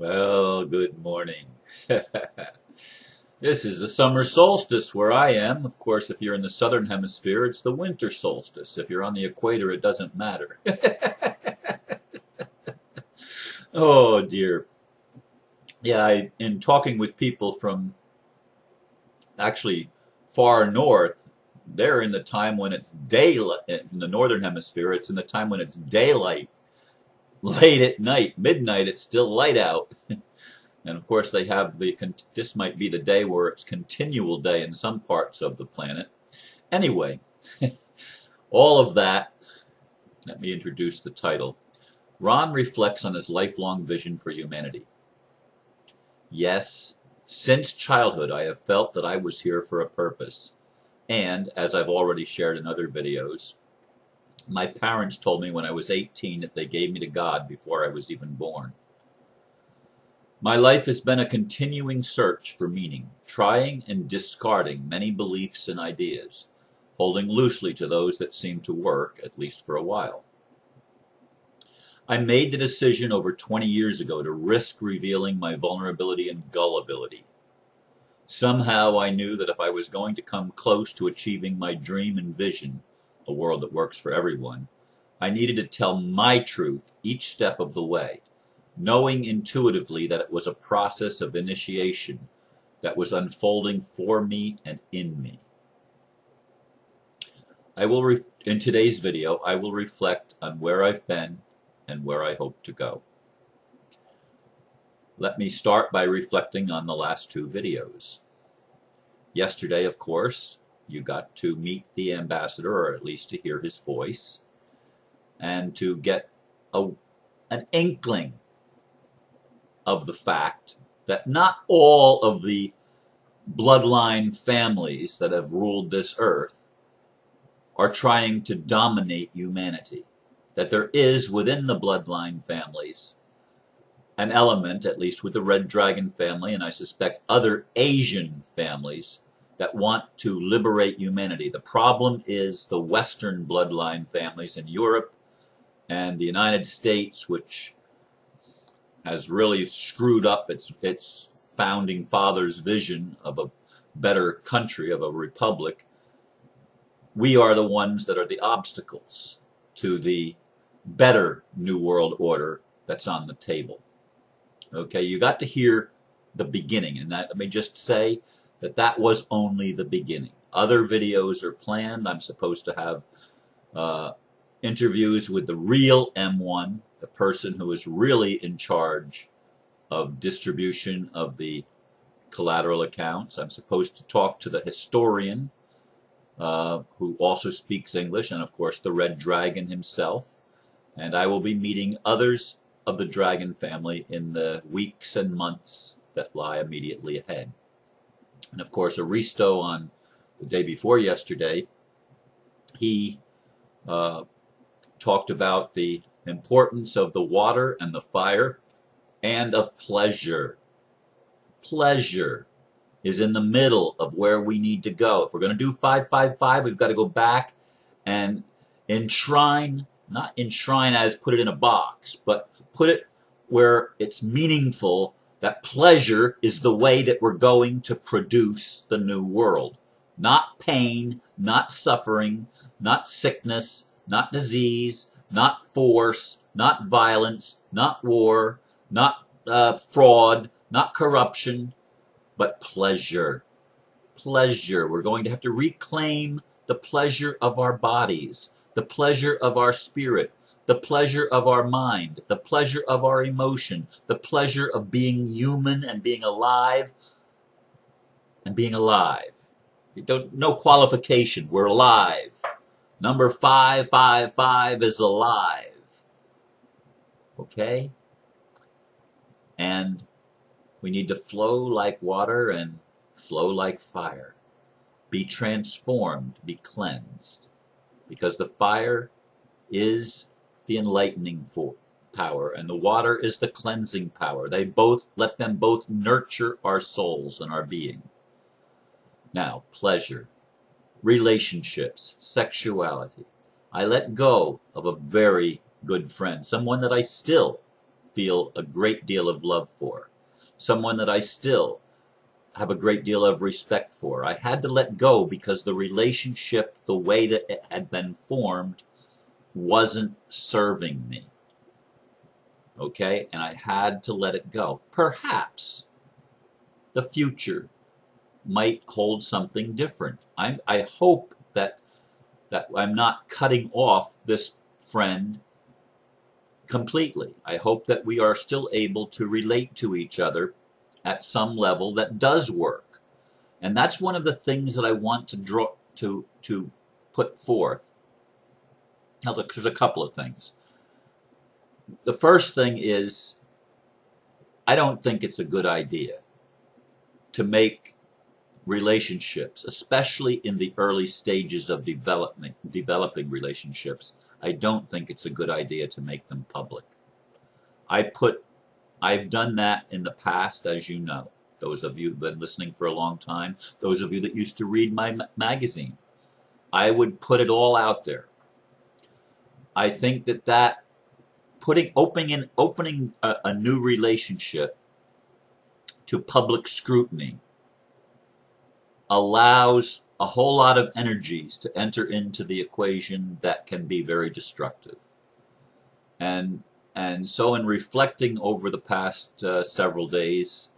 Well, good morning. This is the summer solstice where I am. Of course, if you're in the southern hemisphere, it's the winter solstice. If you're on the equator, it doesn't matter. Oh, dear. Yeah, in talking with people from actually far north, they're in the time when it's daylight. In the northern hemisphere, it's in the time when it's daylight. Late at night, midnight, it's still light out. And of course, they have this might be the day where it's continual day in some parts of the planet. Anyway, all of that, let me introduce the title. Ron reflects on his lifelong vision for humanity. Yes, since childhood, I have felt that I was here for a purpose. And, as I've already shared in other videos, my parents told me when I was 18 that they gave me to God before I was even born. My life has been a continuing search for meaning, trying and discarding many beliefs and ideas, holding loosely to those that seem to work, at least for a while. I made the decision over 20 years ago to risk revealing my vulnerability and gullibility. Somehow I knew that if I was going to come close to achieving my dream and vision, a world that works for everyone, I needed to tell my truth each step of the way, knowing intuitively that it was a process of initiation that was unfolding for me and in me. In today's video, I will reflect on where I've been and where I hope to go. Let me start by reflecting on the last two videos. Yesterday, of course, you got to meet the ambassador, or at least to hear his voice, and to get an inkling of the fact that not all of the bloodline families that have ruled this earth are trying to dominate humanity. That there is within the bloodline families an element, at least with the Red Dragon family, and I suspect other Asian families, that want to liberate humanity. The problem is the Western bloodline families in Europe and the United States, which has really screwed up its founding fathers' vision of a better country, of a republic. We are the ones that are the obstacles to the better New World Order that's on the table. Okay, you got to hear the beginning, and let me just say that was only the beginning. Other videos are planned. I'm supposed to have interviews with the real M1, the person who is really in charge of distribution of the collateral accounts. I'm supposed to talk to the historian who also speaks English, and of course the Red Dragon himself. And I will be meeting others of the Dragon family in the weeks and months that lie immediately ahead. And of course, Aristo, on the day before yesterday, he talked about the importance of the water and the fire and of pleasure. Pleasure is in the middle of where we need to go. If we're going to do 555, we've got to go back and enshrine, not enshrine as put it in a box, but put it where it's meaningful, that pleasure is the way that we're going to produce the new world. Not pain, not suffering, not sickness, not disease, not force, not violence, not war, not fraud, not corruption, but pleasure. Pleasure. We're going to have to reclaim the pleasure of our bodies, the pleasure of our spirit, the pleasure of our mind, the pleasure of our emotion, the pleasure of being human and being alive and being alive. No qualification. We're alive. Number 555 is alive. Okay? And we need to flow like water and flow like fire. Be transformed, be cleansed. Because the fire is the enlightening power, and the water is the cleansing power. Let them both nurture our souls and our being. Now, pleasure, relationships, sexuality. I let go of a very good friend, someone that I still feel a great deal of love for, someone that I still have a great deal of respect for. I had to let go because the relationship, the way that it had been formed, wasn't serving me. Okay? And I had to let it go. Perhaps the future might hold something different. I hope that I'm not cutting off this friend completely. I hope that we are still able to relate to each other at some level that does work. And that's one of the things that I want to put forth. Now, there's a couple of things. The first thing is, I don't think it's a good idea to make relationships, especially in the early stages of developing relationships, I don't think it's a good idea to make them public. I've done that in the past, as you know. Those of you who've been listening for a long time, those of you that used to read my magazine, I would put it all out there. I think that opening a new relationship to public scrutiny allows a whole lot of energies to enter into the equation that can be very destructive. And so in reflecting over the past several days,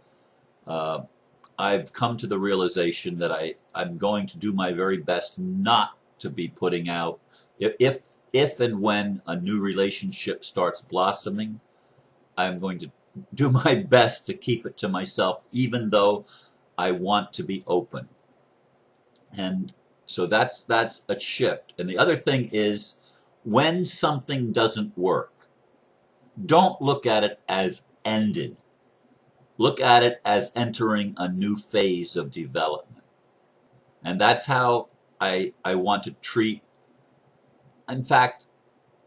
I've come to the realization that I'm going to do my very best not to be putting out, if and when a new relationship starts blossoming, I'm going to do my best to keep it to myself, even though I want to be open. And so that's a shift. And the other thing is, when something doesn't work, don't look at it as ended. Look at it as entering a new phase of development. And that's how I want to treat, in fact,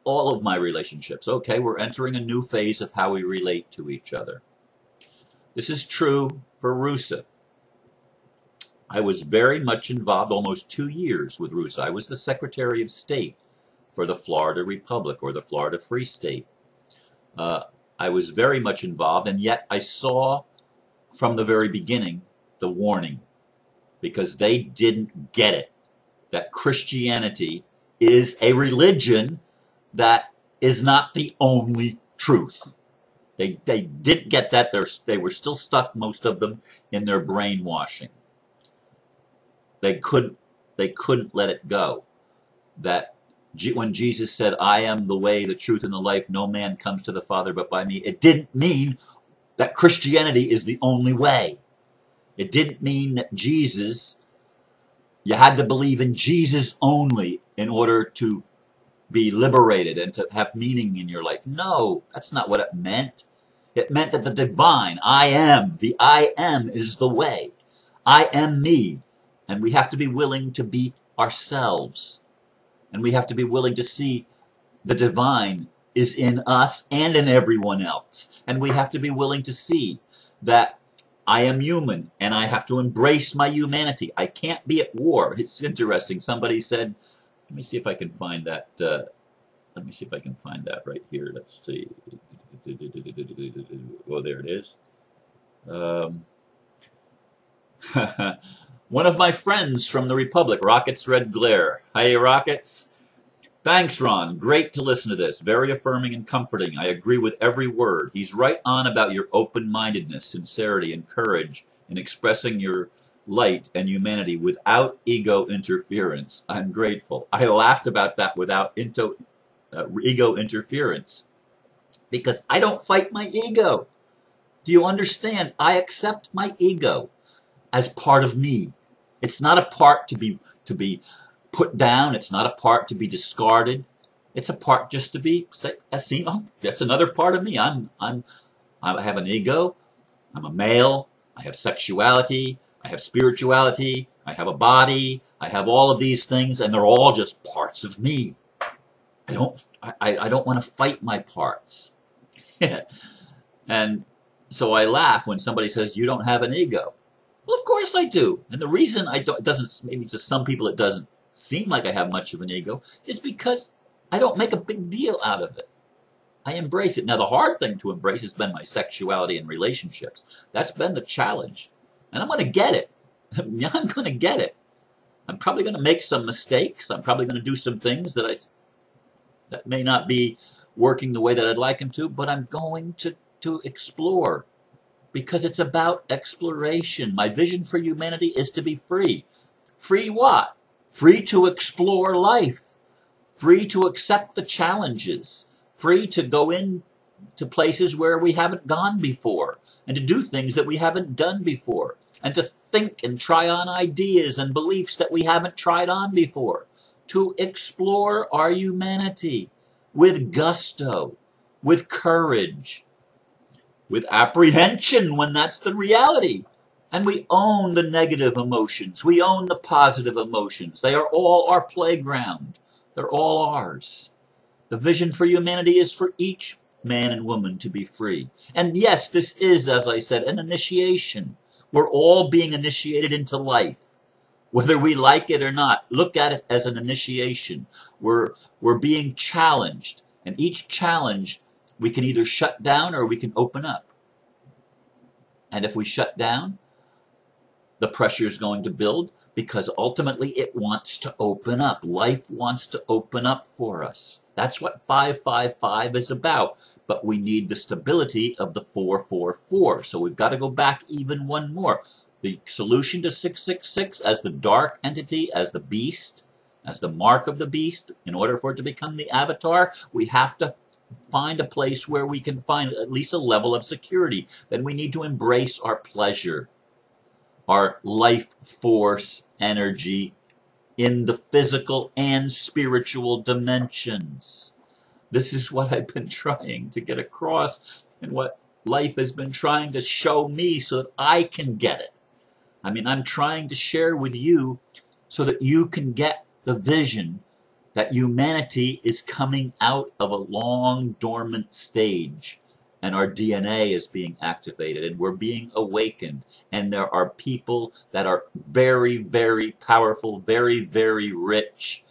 all of my relationships. Okay, we're entering a new phase of how we relate to each other. This is true for Rusa. I was very much involved, almost 2 years with Rusa. I was the Secretary of State for the Florida Republic, or the Florida Free State. I was very much involved, and yet I saw from the very beginning the warning, because they didn't get it, that Christianity is a religion that is not the only truth. They didn't get that. They were still stuck, most of them, in their brainwashing. They couldn't let it go. That when Jesus said, "I am the way, the truth, and the life, no man comes to the Father but by me," it didn't mean that Christianity is the only way. It didn't mean that you had to believe in Jesus only in order to be liberated and to have meaning in your life. No, that's not what it meant. It meant that the divine, I am is the way. I am me. And we have to be willing to be ourselves. And we have to be willing to see the divine is in us and in everyone else. And we have to be willing to see that I am human and I have to embrace my humanity. I can't be at war. It's interesting. Somebody said, let me see if I can find that. Let me see if I can find that right here. Let's see. Oh, there it is. One of my friends from the Republic, Rockets Red Glare. Hey, Rockets. Thanks, Ron. Great to listen to this. Very affirming and comforting. I agree with every word. He's right on about your open-mindedness, sincerity, and courage in expressing your light and humanity without ego interference. I'm grateful. I laughed about that, without ego interference, because I don't fight my ego. Do you understand? I accept my ego as part of me. It's not a part to be put down. It's not a part to be discarded. It's a part just to be seen. Oh, that's another part of me. I have an ego. I'm a male. I have sexuality. I have spirituality. I have a body. I have all of these things, and they're all just parts of me. I don't want to fight my parts. And so I laugh when somebody says, "You don't have an ego." Well, of course I do. And the reason maybe to some people it doesn't seem like I have much of an ego, is because I don't make a big deal out of it. I embrace it. Now, the hard thing to embrace has been my sexuality and relationships. That's been the challenge. And I'm going to get it. I'm going to get it. I'm probably going to make some mistakes. I'm probably going to do some things that may not be working the way that I'd like them to, but I'm going to explore, because it's about exploration. My vision for humanity is to be free. Free what? Free to explore life. Free to accept the challenges. Free to go into places where we haven't gone before, and to do things that we haven't done before, and to think and try on ideas and beliefs that we haven't tried on before. To explore our humanity with gusto, with courage, with apprehension when that's the reality. And we own the negative emotions. We own the positive emotions. They are all our playground. They're all ours. The vision for humanity is for each man and woman to be free. And yes, this is, as I said, an initiation. We're all being initiated into life, whether we like it or not. Look at it as an initiation. We're being challenged. And each challenge, we can either shut down or we can open up. And if we shut down, the pressure is going to build, because ultimately it wants to open up. Life wants to open up for us. That's what 555 is about. But we need the stability of the 444. So we've got to go back even one more. The solution to 666 as the dark entity, as the beast, as the mark of the beast, in order for it to become the avatar, we have to find a place where we can find at least a level of security. Then we need to embrace our pleasure, our life force energy in the physical and spiritual dimensions. This is what I've been trying to get across, and what life has been trying to show me so that I can get it. I mean, I'm trying to share with you so that you can get the vision that humanity is coming out of a long dormant stage, and our DNA is being activated, and we're being awakened, and there are people that are very, very powerful, very, very rich,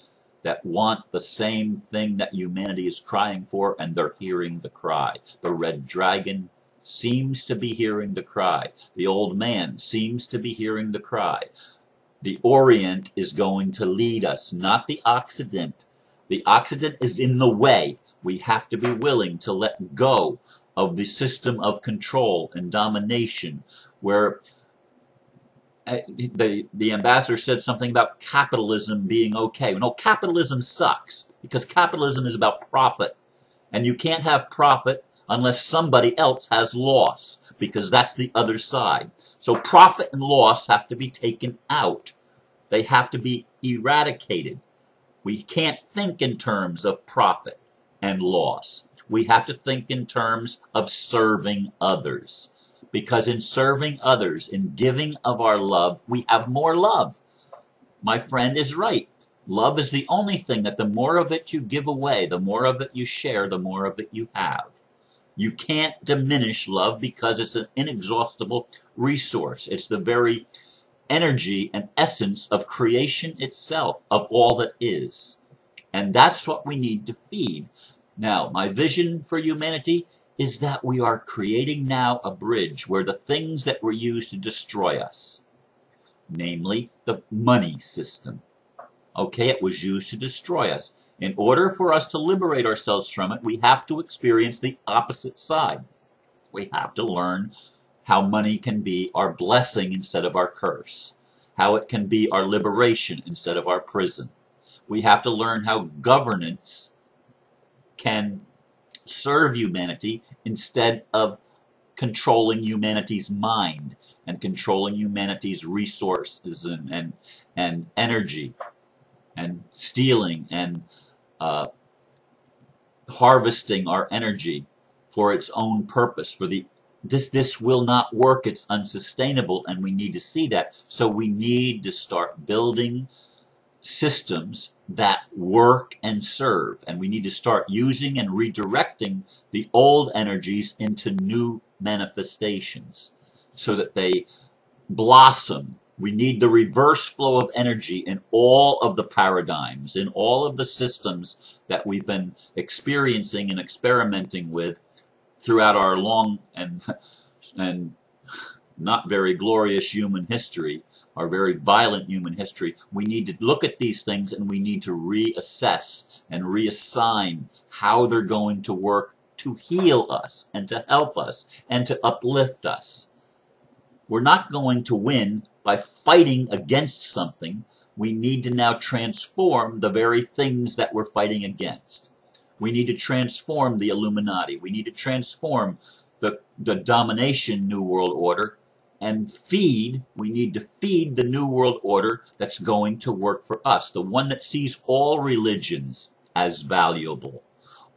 that want the same thing that humanity is crying for, and they're hearing the cry. The red dragon seems to be hearing the cry. The old man seems to be hearing the cry. The Orient is going to lead us, not the Occident. The Occident is in the way. We have to be willing to let go of the system of control and domination, where the ambassador said something about capitalism being okay. No, capitalism sucks, because capitalism is about profit. And you can't have profit unless somebody else has loss, because that's the other side. So profit and loss have to be taken out. They have to be eradicated. We can't think in terms of profit and loss. We have to think in terms of serving others. Because in serving others, in giving of our love, we have more love. My friend is right. Love is the only thing that the more of it you give away, the more of it you share, the more of it you have. You can't diminish love, because it's an inexhaustible resource. It's the very energy and essence of creation itself, of all that is. And that's what we need to feed. Now, my vision for humanity is that we are creating now a bridge where the things that were used to destroy us, namely the money system, okay, it was used to destroy us. In order for us to liberate ourselves from it, we have to experience the opposite side. We have to learn how money can be our blessing instead of our curse, how it can be our liberation instead of our prison. We have to learn how governance can serve humanity instead of controlling humanity's mind and controlling humanity's resources and energy and stealing and harvesting our energy for its own purpose. For this will not work. It's unsustainable, and we need to see that. So we need to start building systems that work and serve, and we need to start using and redirecting the old energies into new manifestations so that they blossom We need the reverse flow of energy in all of the paradigms, in all of the systems that we've been experiencing and experimenting with throughout our long and not very glorious human history, our very violent human history. We need to look at these things and we need to reassess and reassign how they're going to work to heal us and to help us and to uplift us. We're not going to win by fighting against something. We need to now transform the very things that we're fighting against. We need to transform the Illuminati. We need to transform the domination New World Order and we need to feed the New World Order that's going to work for us, the one that sees all religions as valuable,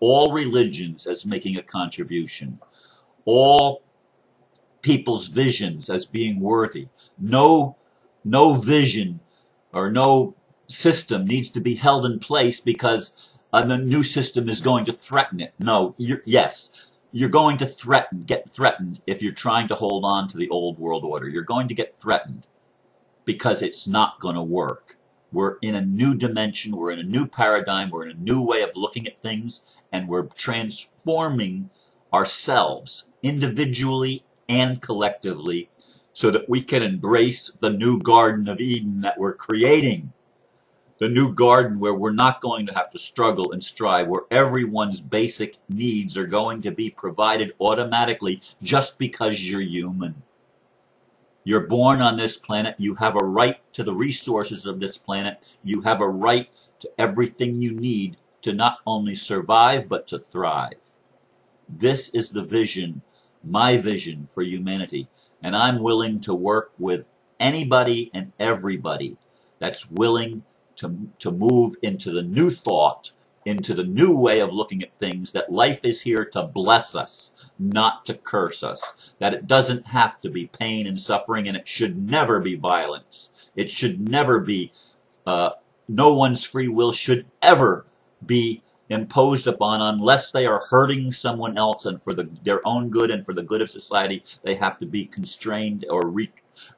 all religions as making a contribution, all people's visions as being worthy. No vision or no system needs to be held in place because the new system is going to threaten it. No, yes, you're going to get threatened if you're trying to hold on to the old world order. You're going to get threatened because it's not going to work. We're in a new dimension, we're in a new paradigm, we're in a new way of looking at things, and we're transforming ourselves individually and collectively so that we can embrace the new Garden of Eden that we're creating. The new garden where we're not going to have to struggle and strive, where everyone's basic needs are going to be provided automatically just because you're human. You're born on this planet. You have a right to the resources of this planet. You have a right to everything you need to not only survive, but to thrive. This is the vision, my vision for humanity. And I'm willing to work with anybody and everybody that's willing to move into the new thought, into the new way of looking at things, that life is here to bless us, not to curse us, that it doesn't have to be pain and suffering, and it should never be violence. It should never be, no one's free will should ever be imposed upon unless they are hurting someone else, and for their own good and for the good of society, they have to be constrained or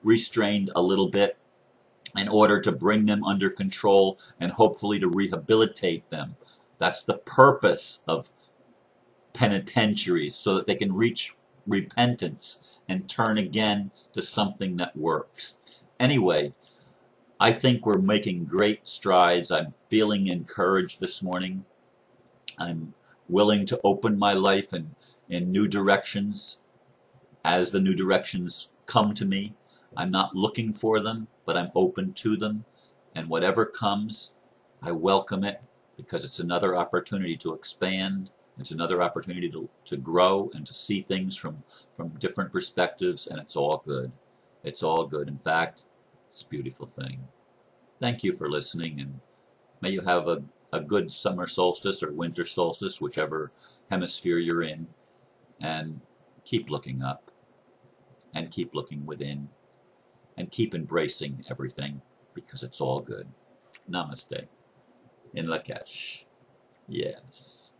restrained a little bit in order to bring them under control and hopefully to rehabilitate them. That's the purpose of penitentiaries, so that they can reach repentance and turn again to something that works. Anyway, I think we're making great strides. I'm feeling encouraged this morning. I'm willing to open my life in new directions as the new directions come to me. I'm not looking for them, but I'm open to them. And whatever comes, I welcome it, because it's another opportunity to expand. It's another opportunity to grow and to see things from different perspectives, and it's all good. It's all good. In fact, it's a beautiful thing. Thank you for listening, and may you have a good summer solstice or winter solstice, whichever hemisphere you're in, and keep looking up, and keep looking within, and keep embracing everything, because it's all good. Namaste. In Lakesh. Yes.